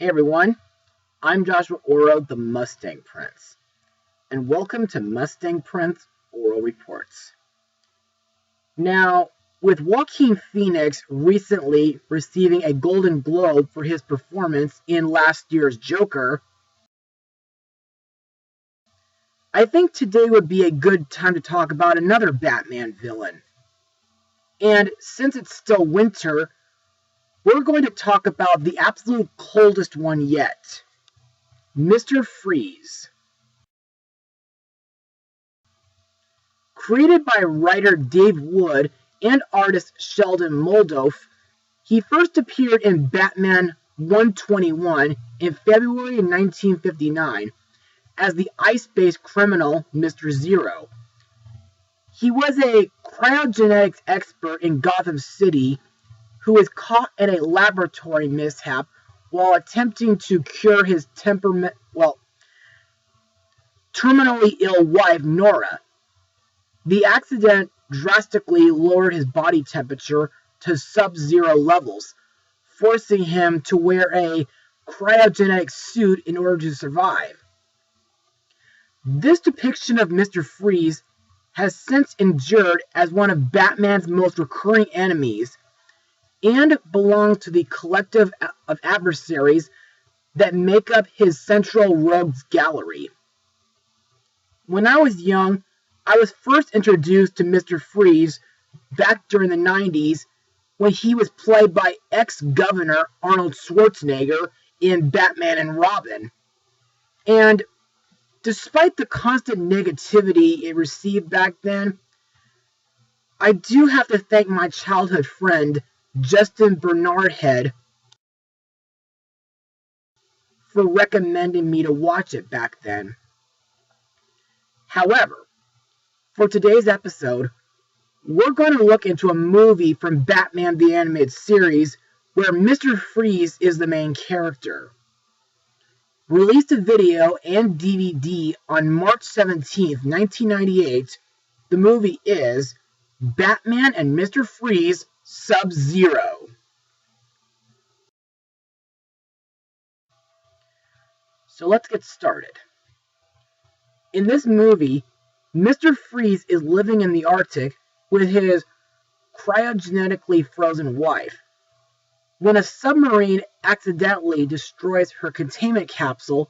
Hey everyone, I'm Joshua Orro, the Mustang Prince, and welcome to Mustang Prince Orro Reports. Now, with Joaquin Phoenix recently receiving a Golden Globe for his performance in last year's Joker, I think today would be a good time to talk about another Batman villain. And since it's still winter, we're going to talk about the absolute coldest one yet, Mr. Freeze. Created by writer Dave Wood and artist Sheldon Moldoff, he first appeared in Batman 121 in February 1959 as the ice-based criminal Mr. Zero. He was a cryogenetics expert in Gotham City who was caught in a laboratory mishap while attempting to cure his terminally ill wife, Nora. The accident drastically lowered his body temperature to SubZero levels, forcing him to wear a cryogenic suit in order to survive. This depiction of Mr. Freeze has since endured as one of Batman's most recurring enemies, and belongs to the collective of adversaries that make up his central rogues gallery. When I was young, I was first introduced to Mr. Freeze back during the 90s when he was played by ex-Governor Arnold Schwarzenegger in Batman and Robin. And despite the constant negativity it received back then, I do have to thank my childhood friend Justin Bernardhead for recommending me to watch it back then. However, for today's episode, we're going to look into a movie from Batman the Animated Series where Mr. Freeze is the main character. Released a video and DVD on March 17, 1998, the movie is Batman and Mr. Freeze SubZero. So let's get started. In this movie, Mr. Freeze is living in the Arctic with his cryogenetically frozen wife. When a submarine accidentally destroys her containment capsule,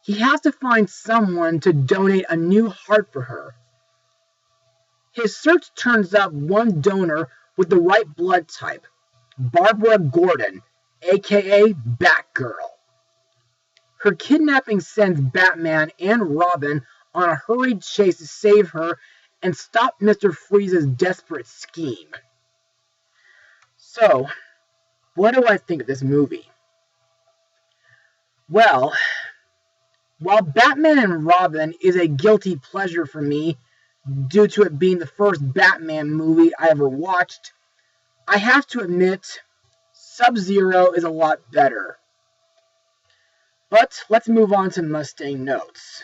he has to find someone to donate a new heart for her. His search turns up one donor with the right blood type, Barbara Gordon, aka Batgirl. Her kidnapping sends Batman and Robin on a hurried chase to save her and stop Mr. Freeze's desperate scheme. So, what do I think of this movie? Well, while Batman and Robin is a guilty pleasure for me, due to it being the first Batman movie I ever watched, I have to admit, SubZero is a lot better. But let's move on to Mustang notes.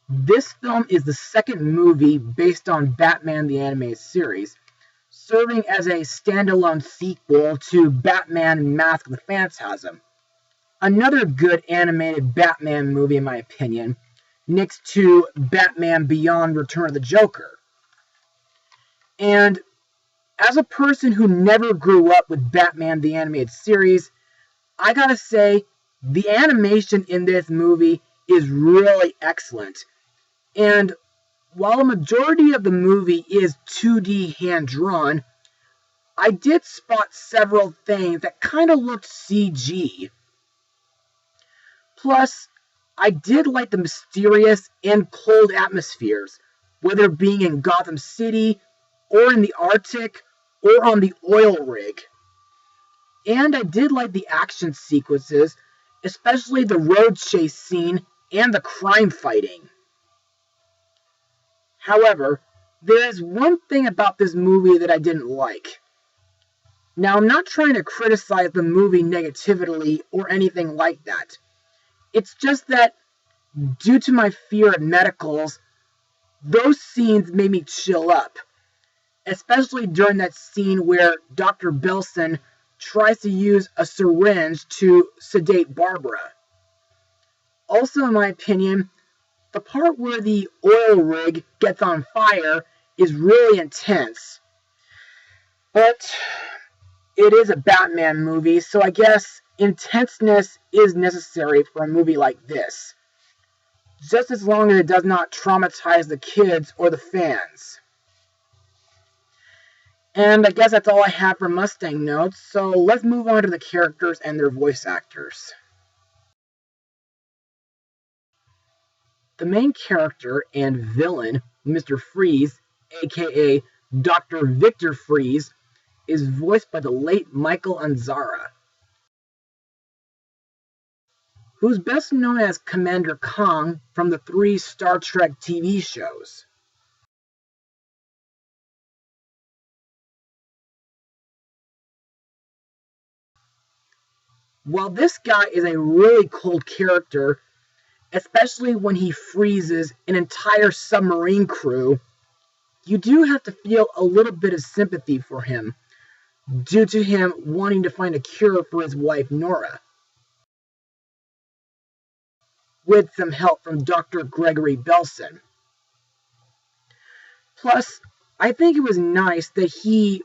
This film is the second movie based on Batman the Animated Series, serving as a standalone sequel to Batman Mask of the Phantasm. Another good animated Batman movie in my opinion, next to Batman Beyond Return of the Joker. And as a person who never grew up with Batman the Animated Series, I gotta say, the animation in this movie is really excellent. And while a majority of the movie is 2D hand-drawn, I did spot several things that kind of looked CG. Plus, I did like the mysterious and cold atmospheres, whether being in Gotham City, or in the Arctic, or on the oil rig. And I did like the action sequences, especially the road chase scene and the crime fighting. However, there is one thing about this movie that I didn't like. Now, I'm not trying to criticize the movie negatively or anything like that. It's just that, due to my fear of medicals, those scenes made me chill up. Especially during that scene where Dr. Belson tries to use a syringe to sedate Barbara. Also, in my opinion, the part where the oil rig gets on fire is really intense. But it is a Batman movie, so I guess intenseness is necessary for a movie like this. Just as long as it does not traumatize the kids or the fans. And I guess that's all I have for Mustang notes, so let's move on to the characters and their voice actors. The main character and villain, Mr. Freeze, aka Dr. Victor Freeze, is voiced by the late Michael Anzara, who's best known as Commander Kong from the 3 Star Trek TV shows. While this guy is a really cold character, especially when he freezes an entire submarine crew, you do have to feel a little bit of sympathy for him, due to him wanting to find a cure for his wife Nora, with some help from Dr. Gregory Belson. Plus, I think it was nice that he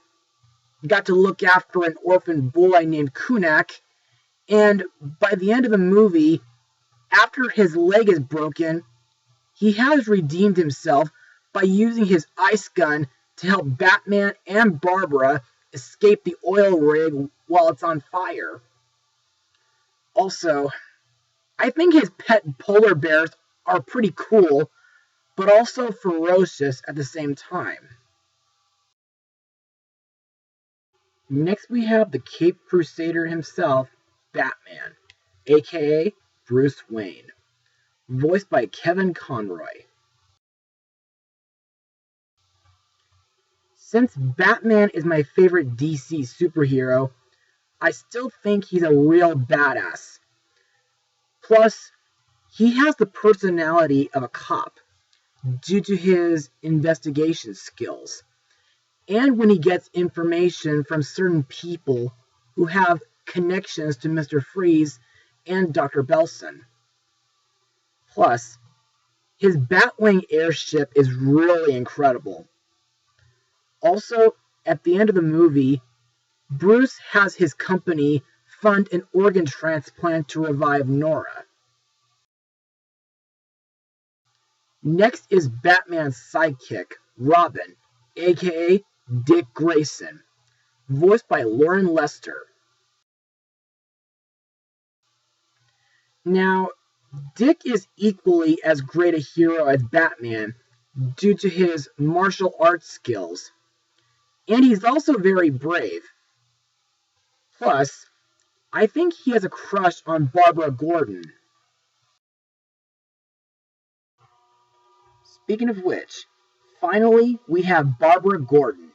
got to look after an orphan boy named Kunak, and by the end of the movie, after his leg is broken, he has redeemed himself by using his ice gun to help Batman and Barbara escape the oil rig while it's on fire. Also, I think his pet polar bears are pretty cool, but also ferocious at the same time. Next we have the Cape Crusader himself, Batman, aka Bruce Wayne, voiced by Kevin Conroy. Since Batman is my favorite DC superhero, I still think he's a real badass. Plus, he has the personality of a cop due to his investigation skills, and when he gets information from certain people who have connections to Mr. Freeze and Dr. Belson. Plus, his Batwing airship is really incredible. Also, at the end of the movie, Bruce has his company fund an organ transplant to revive Nora. Next is Batman's sidekick, Robin, aka Dick Grayson, voiced by Lauren Lester. Now, Dick is equally as great a hero as Batman due to his martial arts skills, and he's also very brave. Plus, I think he has a crush on Barbara Gordon. Speaking of which, finally we have Barbara Gordon,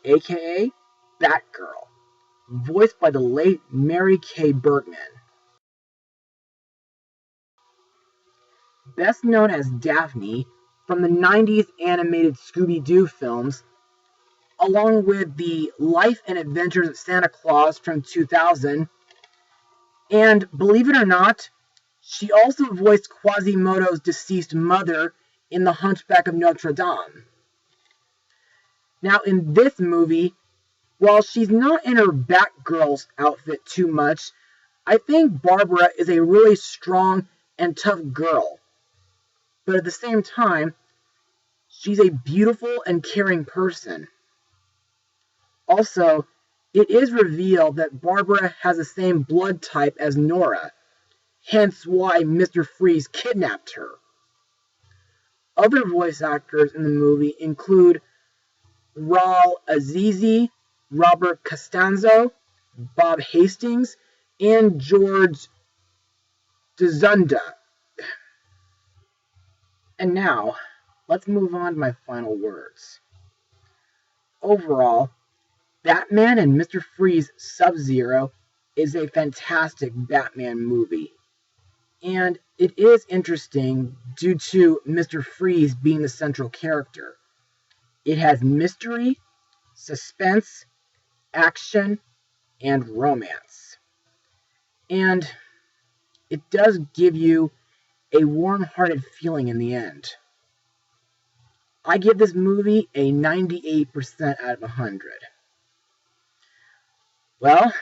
aka Batgirl, voiced by the late Mary Kay Bergman. Best known as Daphne from the 90s animated Scooby-Doo films, along with the Life and Adventures of Santa Claus from 2000, and believe it or not, she also voiced Quasimodo's deceased mother in The Hunchback of Notre Dame. Now in this movie, while she's not in her Batgirl's outfit too much, I think Barbara is a really strong and tough girl. But at the same time, she's a beautiful and caring person. Also, it is revealed that Barbara has the same blood type as Nora, hence why Mr. Freeze kidnapped her. Other voice actors in the movie include Raul Azizi, Robert Costanzo, Bob Hastings, and George Dzunda. And now, let's move on to my final words. Overall, Batman and Mr. Freeze SubZero is a fantastic Batman movie. And it is interesting due to Mr. Freeze being the central character. It has mystery, suspense, action, and romance. And it does give you a warm-hearted feeling in the end. I give this movie a 98% out of 100. Well,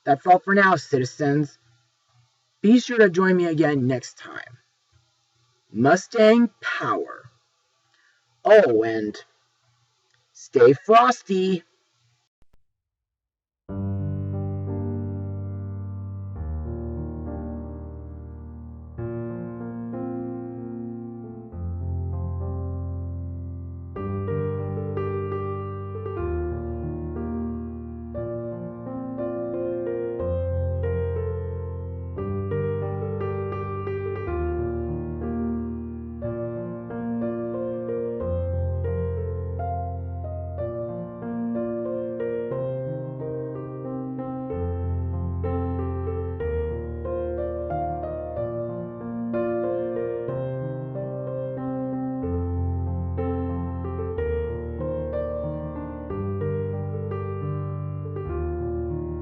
that's all for now, citizens. Be sure to join me again next time. Mustang Power. Oh, and stay frosty.